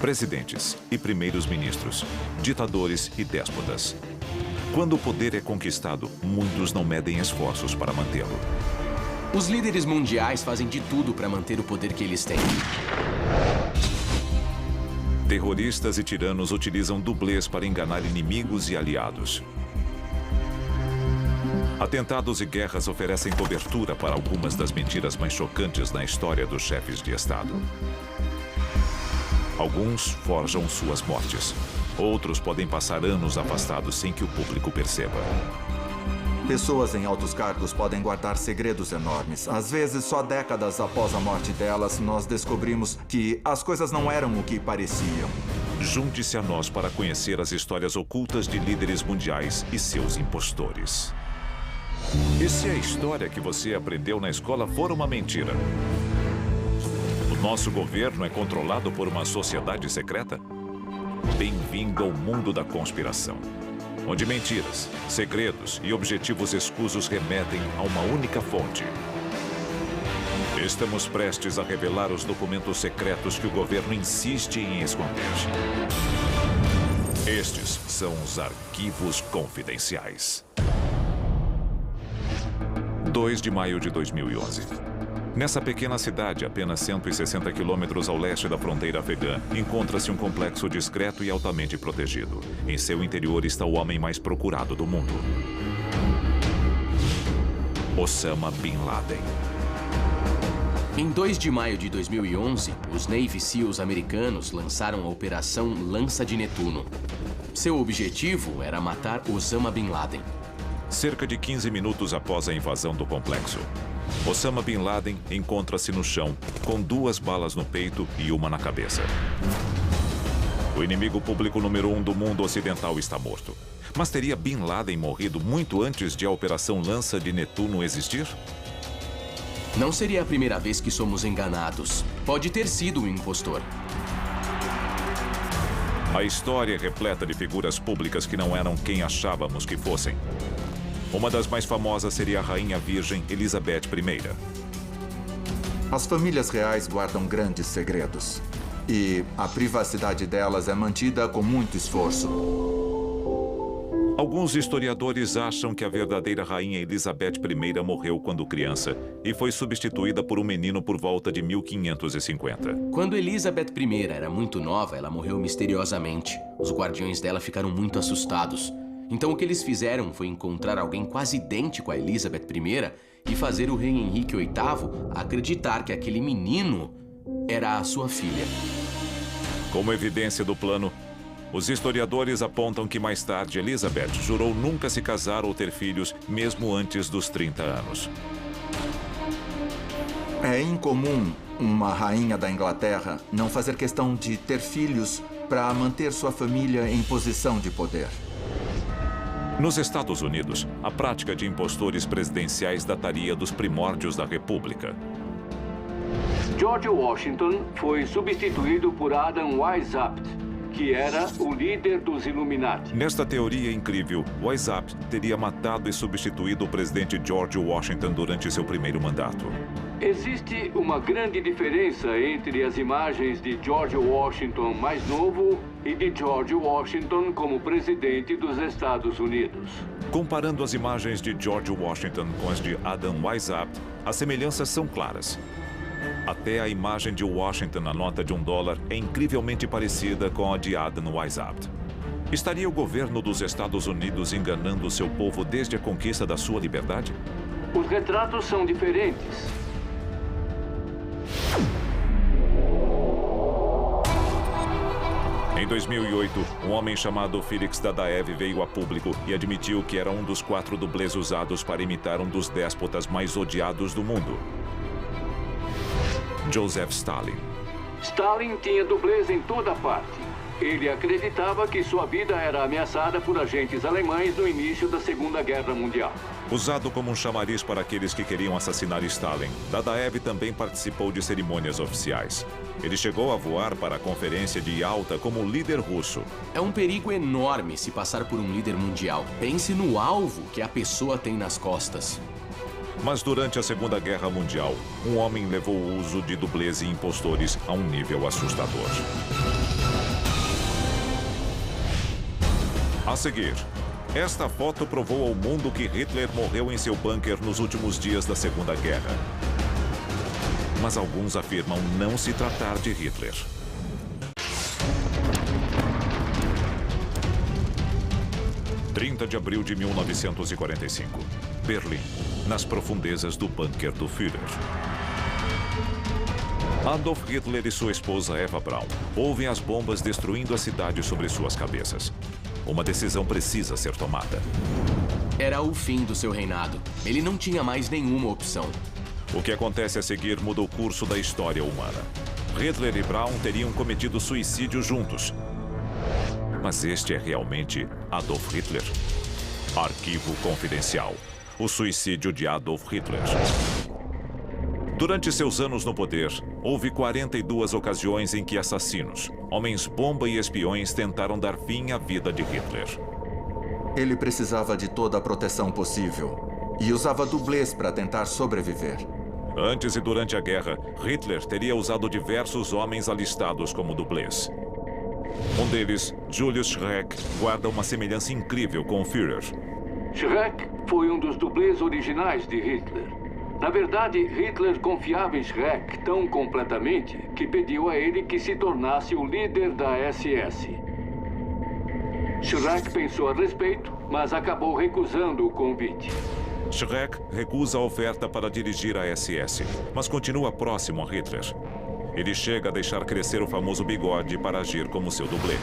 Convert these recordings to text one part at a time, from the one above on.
Presidentes e primeiros ministros, ditadores e déspotas. Quando o poder é conquistado, muitos não medem esforços para mantê-lo. Os líderes mundiais fazem de tudo para manter o poder que eles têm. Terroristas e tiranos utilizam dublês para enganar inimigos e aliados. Atentados e guerras oferecem cobertura para algumas das mentiras mais chocantes na história dos chefes de Estado. Alguns forjam suas mortes. Outros podem passar anos afastados sem que o público perceba. Pessoas em altos cargos podem guardar segredos enormes. Às vezes, só décadas após a morte delas, nós descobrimos que as coisas não eram o que pareciam. Junte-se a nós para conhecer as histórias ocultas de líderes mundiais e seus impostores. E se a história que você aprendeu na escola for uma mentira? O nosso governo é controlado por uma sociedade secreta? Bem-vindo ao mundo da conspiração, onde mentiras, segredos e objetivos escusos remetem a uma única fonte. Estamos prestes a revelar os documentos secretos que o governo insiste em esconder. Estes são os arquivos confidenciais. 2 de maio de 2011. Nessa pequena cidade, apenas 160 quilômetros ao leste da fronteira afegã, encontra-se um complexo discreto e altamente protegido. Em seu interior está o homem mais procurado do mundo. Osama Bin Laden. Em 2 de maio de 2011, os Navy SEALs americanos lançaram a Operação Lança de Netuno. Seu objetivo era matar Osama Bin Laden. Cerca de 15 minutos após a invasão do complexo, Osama Bin Laden encontra-se no chão, com 2 balas no peito e uma na cabeça. O inimigo público número 1 do mundo ocidental está morto. Mas teria Bin Laden morrido muito antes de a Operação Lança de Netuno existir? Não seria a primeira vez que somos enganados. Pode ter sido um impostor. A história é repleta de figuras públicas que não eram quem achávamos que fossem. Uma das mais famosas seria a Rainha Virgem Elizabeth I. As famílias reais guardam grandes segredos. E a privacidade delas é mantida com muito esforço. Alguns historiadores acham que a verdadeira Rainha Elizabeth I morreu quando criança e foi substituída por um menino por volta de 1550. Quando Elizabeth I era muito nova, ela morreu misteriosamente. Os guardiões dela ficaram muito assustados. Então o que eles fizeram foi encontrar alguém quase idêntico a Elizabeth I e fazer o rei Henrique VIII acreditar que aquele menino era a sua filha. Como evidência do plano, os historiadores apontam que mais tarde Elizabeth jurou nunca se casar ou ter filhos, mesmo antes dos 30 anos. É incomum uma rainha da Inglaterra não fazer questão de ter filhos para manter sua família em posição de poder. Nos Estados Unidos, a prática de impostores presidenciais dataria dos primórdios da República. George Washington foi substituído por Adam Weishaupt, que era o líder dos Illuminati. Nesta teoria incrível, Weishaupt teria matado e substituído o presidente George Washington durante seu primeiro mandato. Existe uma grande diferença entre as imagens de George Washington mais novo e de George Washington como presidente dos Estados Unidos. Comparando as imagens de George Washington com as de Adam Weishaupt, as semelhanças são claras. Até a imagem de Washington na nota de $1 é incrivelmente parecida com a de Adam Weishaupt. Estaria o governo dos Estados Unidos enganando seu povo desde a conquista da sua liberdade? Os retratos são diferentes. Em 2008, um homem chamado Felix Dadaev veio a público e admitiu que era um dos 4 dublês usados para imitar um dos déspotas mais odiados do mundo: Joseph Stalin. Stalin tinha dublês em toda parte. Ele acreditava que sua vida era ameaçada por agentes alemães no início da Segunda Guerra Mundial. Usado como um chamariz para aqueles que queriam assassinar Stalin, Dadaev também participou de cerimônias oficiais. Ele chegou a voar para a Conferência de Yalta como líder russo. É um perigo enorme se passar por um líder mundial. Pense no alvo que a pessoa tem nas costas. Mas durante a Segunda Guerra Mundial, um homem levou o uso de dublês e impostores a um nível assustador. A seguir, esta foto provou ao mundo que Hitler morreu em seu bunker nos últimos dias da Segunda Guerra. Mas alguns afirmam não se tratar de Hitler. – 30 de abril de 1945, Berlim, nas profundezas do bunker do Führer. Adolf Hitler e sua esposa Eva Braun ouvem as bombas destruindo a cidade sobre suas cabeças. Uma decisão precisa ser tomada. Era o fim do seu reinado. Ele não tinha mais nenhuma opção. O que acontece a seguir muda o curso da história humana. Hitler e Braun teriam cometido suicídio juntos. Mas este é realmente Adolf Hitler? Arquivo confidencial. O suicídio de Adolf Hitler. Durante seus anos no poder, houve 42 ocasiões em que assassinos, homens-bomba e espiões tentaram dar fim à vida de Hitler. Ele precisava de toda a proteção possível e usava dublês para tentar sobreviver. Antes e durante a guerra, Hitler teria usado diversos homens alistados como dublês. Um deles, Julius Schreck, guarda uma semelhança incrível com o Führer. Schreck foi um dos dublês originais de Hitler. Na verdade, Hitler confiava em Schreck tão completamente que pediu a ele que se tornasse o líder da SS. Schreck pensou a respeito, mas acabou recusando o convite. Schreck recusa a oferta para dirigir a SS, mas continua próximo a Hitler. Ele chega a deixar crescer o famoso bigode para agir como seu dublê.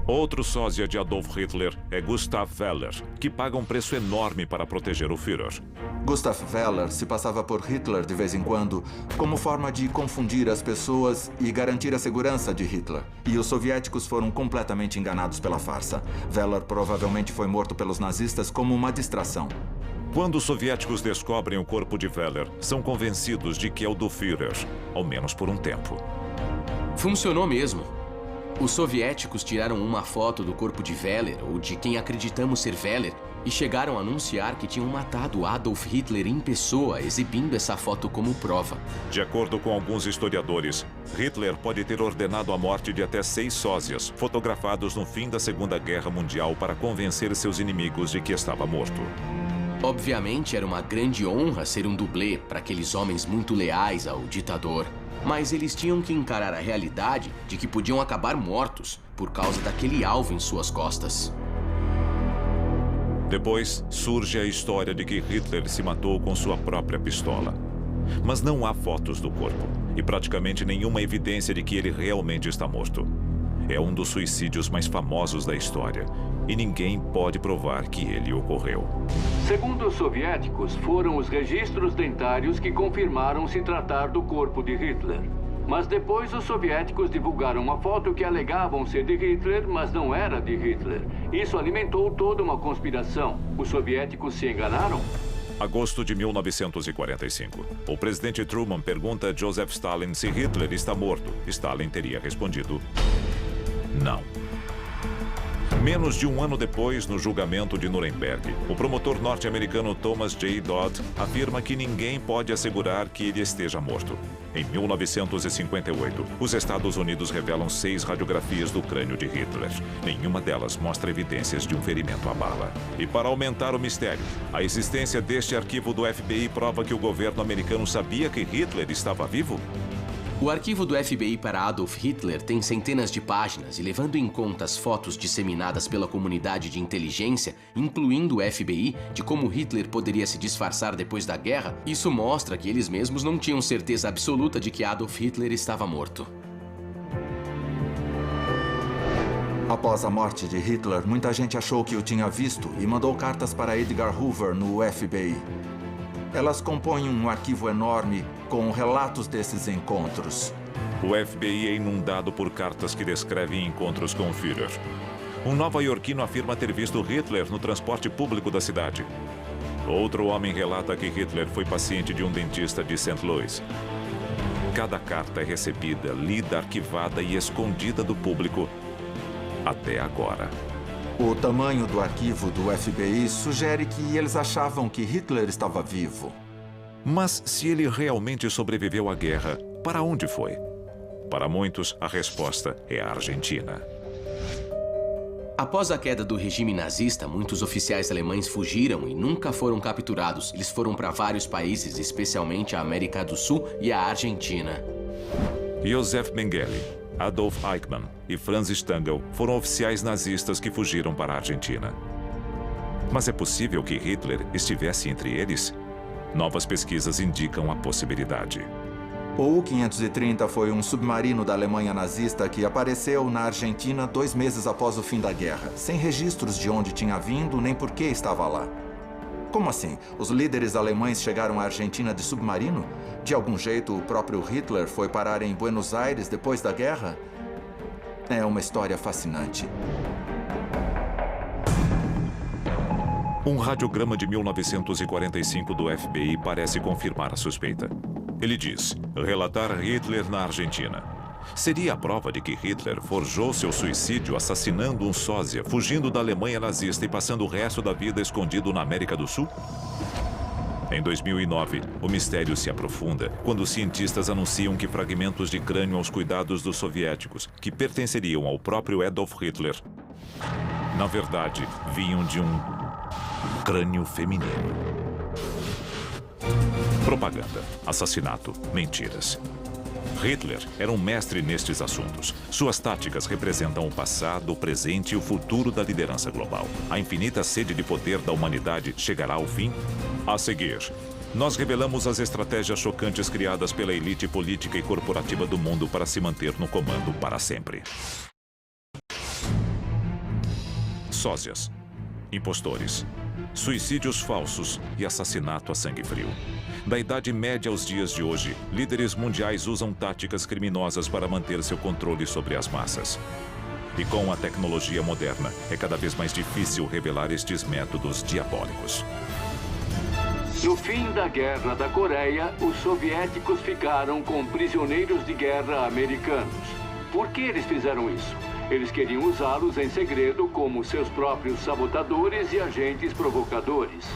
Outro sósia de Adolf Hitler é Gustav Weller, que paga um preço enorme para proteger o Führer. Gustav Weller se passava por Hitler de vez em quando, como forma de confundir as pessoas e garantir a segurança de Hitler. E os soviéticos foram completamente enganados pela farsa. Weller provavelmente foi morto pelos nazistas como uma distração. Quando os soviéticos descobrem o corpo de Weller, são convencidos de que é o do Führer, ao menos por um tempo. Funcionou mesmo. Os soviéticos tiraram uma foto do corpo de Weller, ou de quem acreditamos ser Weller, e chegaram a anunciar que tinham matado Adolf Hitler em pessoa, exibindo essa foto como prova. De acordo com alguns historiadores, Hitler pode ter ordenado a morte de até 6 sósias, fotografados no fim da Segunda Guerra Mundial para convencer seus inimigos de que estava morto. Obviamente, era uma grande honra ser um dublê para aqueles homens muito leais ao ditador. Mas eles tinham que encarar a realidade de que podiam acabar mortos por causa daquele alvo em suas costas. Depois, surge a história de que Hitler se matou com sua própria pistola. Mas não há fotos do corpo e praticamente nenhuma evidência de que ele realmente está morto. É um dos suicídios mais famosos da história e ninguém pode provar que ele ocorreu. Segundo os soviéticos, foram os registros dentários que confirmaram se tratar do corpo de Hitler. Mas depois os soviéticos divulgaram uma foto que alegavam ser de Hitler, mas não era de Hitler. Isso alimentou toda uma conspiração. Os soviéticos se enganaram? Agosto de 1945. O presidente Truman pergunta a Joseph Stalin se Hitler está morto. Stalin teria respondido: não. Menos de um ano depois, no julgamento de Nuremberg, o promotor norte-americano Thomas J. Dodd afirma que ninguém pode assegurar que ele esteja morto. Em 1958, os Estados Unidos revelam 6 radiografias do crânio de Hitler. Nenhuma delas mostra evidências de um ferimento à bala. E para aumentar o mistério, a existência deste arquivo do FBI prova que o governo americano sabia que Hitler estava vivo? O arquivo do FBI para Adolf Hitler tem centenas de páginas e, levando em conta as fotos disseminadas pela comunidade de inteligência, incluindo o FBI, de como Hitler poderia se disfarçar depois da guerra, isso mostra que eles mesmos não tinham certeza absoluta de que Adolf Hitler estava morto. Após a morte de Hitler, muita gente achou que o tinha visto e mandou cartas para Edgar Hoover no FBI. Elas compõem um arquivo enorme com relatos desses encontros. O FBI é inundado por cartas que descrevem encontros com o Führer. Um nova-iorquino afirma ter visto Hitler no transporte público da cidade. Outro homem relata que Hitler foi paciente de um dentista de St. Louis. Cada carta é recebida, lida, arquivada e escondida do público até agora. O tamanho do arquivo do FBI sugere que eles achavam que Hitler estava vivo. Mas se ele realmente sobreviveu à guerra, para onde foi? Para muitos, a resposta é a Argentina. Após a queda do regime nazista, muitos oficiais alemães fugiram e nunca foram capturados. Eles foram para vários países, especialmente a América do Sul e a Argentina. Josef Mengele, Adolf Eichmann e Franz Stangl foram oficiais nazistas que fugiram para a Argentina. Mas é possível que Hitler estivesse entre eles? Novas pesquisas indicam a possibilidade. O U-530 foi um submarino da Alemanha nazista que apareceu na Argentina 2 meses após o fim da guerra, sem registros de onde tinha vindo nem por que estava lá. Como assim? Os líderes alemães chegaram à Argentina de submarino? De algum jeito, o próprio Hitler foi parar em Buenos Aires depois da guerra? É uma história fascinante. Um radiograma de 1945 do FBI parece confirmar a suspeita. Ele diz: relatar Hitler na Argentina. Seria a prova de que Hitler forjou seu suicídio assassinando um sósia, fugindo da Alemanha nazista e passando o resto da vida escondido na América do Sul? Em 2009, o mistério se aprofunda quando os cientistas anunciam que fragmentos de crânio aos cuidados dos soviéticos, que pertenceriam ao próprio Adolf Hitler, na verdade, vinham de um crânio feminino. Propaganda, assassinato, mentiras. Hitler era um mestre nestes assuntos. Suas táticas representam o passado, o presente e o futuro da liderança global. A infinita sede de poder da humanidade chegará ao fim? A seguir, nós revelamos as estratégias chocantes criadas pela elite política e corporativa do mundo para se manter no comando para sempre. Sósias, impostores, suicídios falsos e assassinato a sangue frio. Da Idade Média aos dias de hoje, líderes mundiais usam táticas criminosas para manter seu controle sobre as massas. E com a tecnologia moderna, é cada vez mais difícil revelar estes métodos diabólicos. No fim da Guerra da Coreia, os soviéticos ficaram com prisioneiros de guerra americanos. Por que eles fizeram isso? Eles queriam usá-los em segredo como seus próprios sabotadores e agentes provocadores.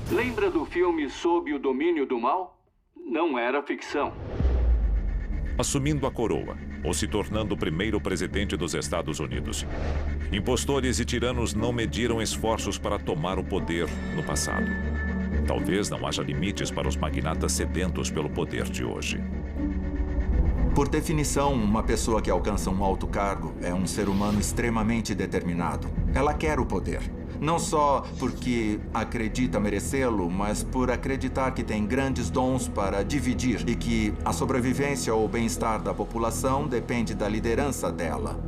Lembra do filme Sob o Domínio do Mal? Não era ficção. Assumindo a coroa, ou se tornando o primeiro presidente dos Estados Unidos. Impostores e tiranos não mediram esforços para tomar o poder no passado. Talvez não haja limites para os magnatas sedentos pelo poder de hoje. Por definição, uma pessoa que alcança um alto cargo é um ser humano extremamente determinado. Ela quer o poder. Não só porque acredita merecê-lo, mas por acreditar que tem grandes dons para dividir e que a sobrevivência ou o bem-estar da população depende da liderança dela.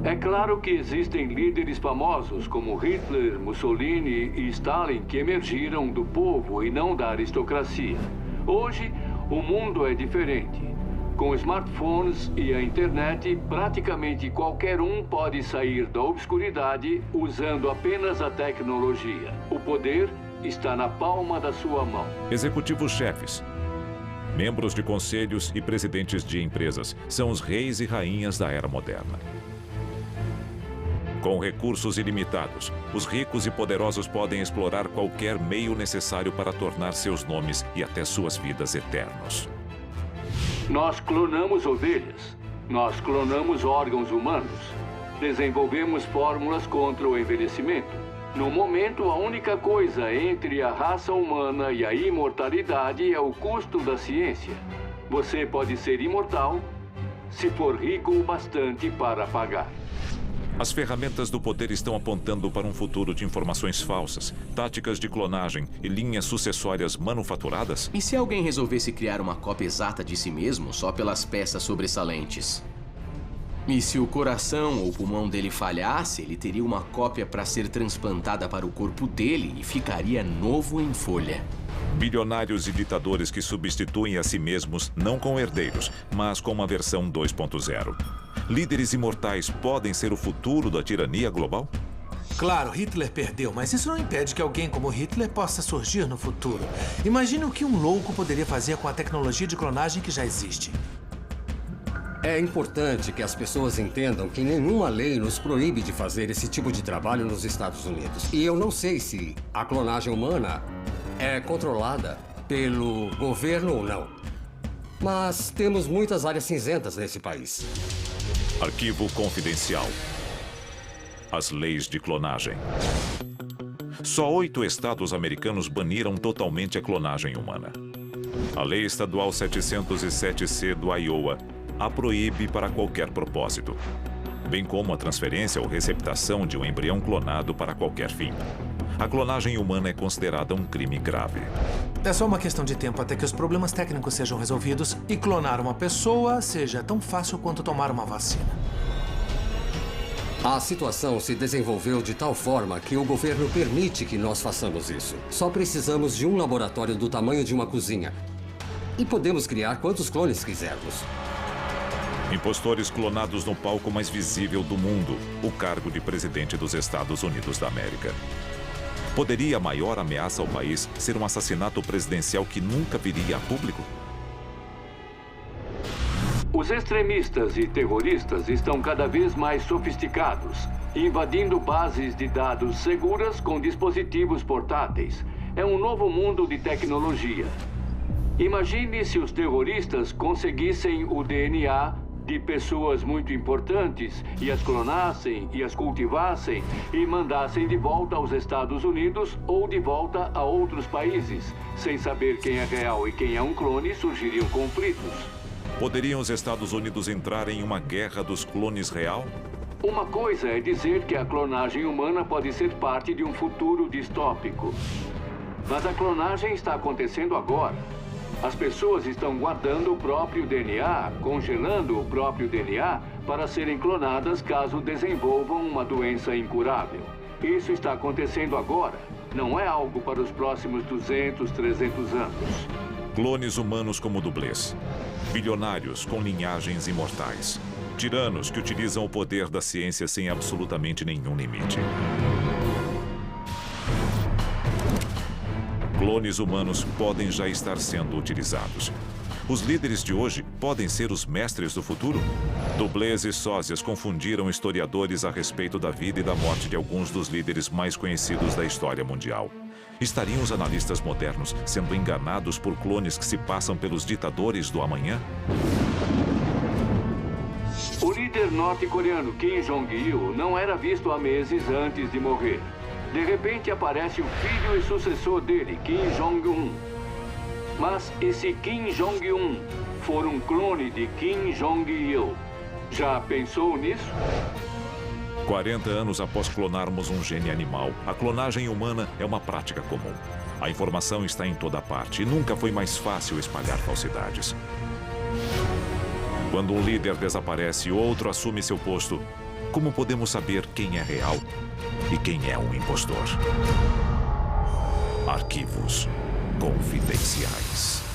É claro que existem líderes famosos como Hitler, Mussolini e Stalin que emergiram do povo e não da aristocracia. Hoje, o mundo é diferente. Com smartphones e a internet, praticamente qualquer um pode sair da obscuridade usando apenas a tecnologia. O poder está na palma da sua mão. Executivos chefes, membros de conselhos e presidentes de empresas são os reis e rainhas da era moderna. Com recursos ilimitados, os ricos e poderosos podem explorar qualquer meio necessário para tornar seus nomes e até suas vidas eternos. Nós clonamos ovelhas. Nós clonamos órgãos humanos. Desenvolvemos fórmulas contra o envelhecimento. No momento, a única coisa entre a raça humana e a imortalidade é o custo da ciência. Você pode ser imortal se for rico o bastante para pagar. As ferramentas do poder estão apontando para um futuro de informações falsas, táticas de clonagem e linhas sucessórias manufaturadas? E se alguém resolvesse criar uma cópia exata de si mesmo só pelas peças sobressalentes? E se o coração ou o pulmão dele falhasse, ele teria uma cópia para ser transplantada para o corpo dele e ficaria novo em folha. Bilionários e ditadores que substituem a si mesmos não com herdeiros, mas com uma versão 2.0. Líderes imortais podem ser o futuro da tirania global? Claro, Hitler perdeu, mas isso não impede que alguém como Hitler possa surgir no futuro. Imagine o que um louco poderia fazer com a tecnologia de clonagem que já existe. É importante que as pessoas entendam que nenhuma lei nos proíbe de fazer esse tipo de trabalho nos Estados Unidos. E eu não sei se a clonagem humana é controlada pelo governo ou não. Mas temos muitas áreas cinzentas nesse país. Arquivo confidencial. As leis de clonagem. Só 8 estados americanos baniram totalmente a clonagem humana. A Lei Estadual 707C do Iowa a proíbe para qualquer propósito, bem como a transferência ou receptação de um embrião clonado para qualquer fim. A clonagem humana é considerada um crime grave. É só uma questão de tempo até que os problemas técnicos sejam resolvidos e clonar uma pessoa seja tão fácil quanto tomar uma vacina. A situação se desenvolveu de tal forma que o governo permite que nós façamos isso. Só precisamos de um laboratório do tamanho de uma cozinha. E podemos criar quantos clones quisermos. Impostores clonados no palco mais visível do mundo, o cargo de presidente dos Estados Unidos da América. Poderia a maior ameaça ao país ser um assassinato presidencial que nunca viria a público? Os extremistas e terroristas estão cada vez mais sofisticados, invadindo bases de dados seguras com dispositivos portáteis. É um novo mundo de tecnologia. Imagine se os terroristas conseguissem o DNA de pessoas muito importantes e as clonassem e as cultivassem e mandassem de volta aos Estados Unidos ou de volta a outros países. Sem saber quem é real e quem é um clone, surgiriam conflitos. Poderiam os Estados Unidos entrar em uma guerra dos clones real? Uma coisa é dizer que a clonagem humana pode ser parte de um futuro distópico. Mas a clonagem está acontecendo agora. As pessoas estão guardando o próprio DNA, congelando o próprio DNA para serem clonadas caso desenvolvam uma doença incurável. Isso está acontecendo agora. Não é algo para os próximos 200, 300 anos. Clones humanos como dublês. Bilionários com linhagens imortais. Tiranos que utilizam o poder da ciência sem absolutamente nenhum limite. Clones humanos podem já estar sendo utilizados. Os líderes de hoje podem ser os mestres do futuro? Dublês e sósias confundiram historiadores a respeito da vida e da morte de alguns dos líderes mais conhecidos da história mundial. Estariam os analistas modernos sendo enganados por clones que se passam pelos ditadores do amanhã? O líder norte-coreano Kim Jong-il não era visto há meses antes de morrer. De repente aparece o filho e sucessor dele, Kim Jong-un. Mas e se Kim Jong-un for um clone de Kim Jong-il? Já pensou nisso? 40 anos após clonarmos um gene animal, a clonagem humana é uma prática comum. A informação está em toda parte e nunca foi mais fácil espalhar falsidades. Quando um líder desaparece e outro assume seu posto, como podemos saber quem é real e quem é um impostor? Arquivos confidenciais.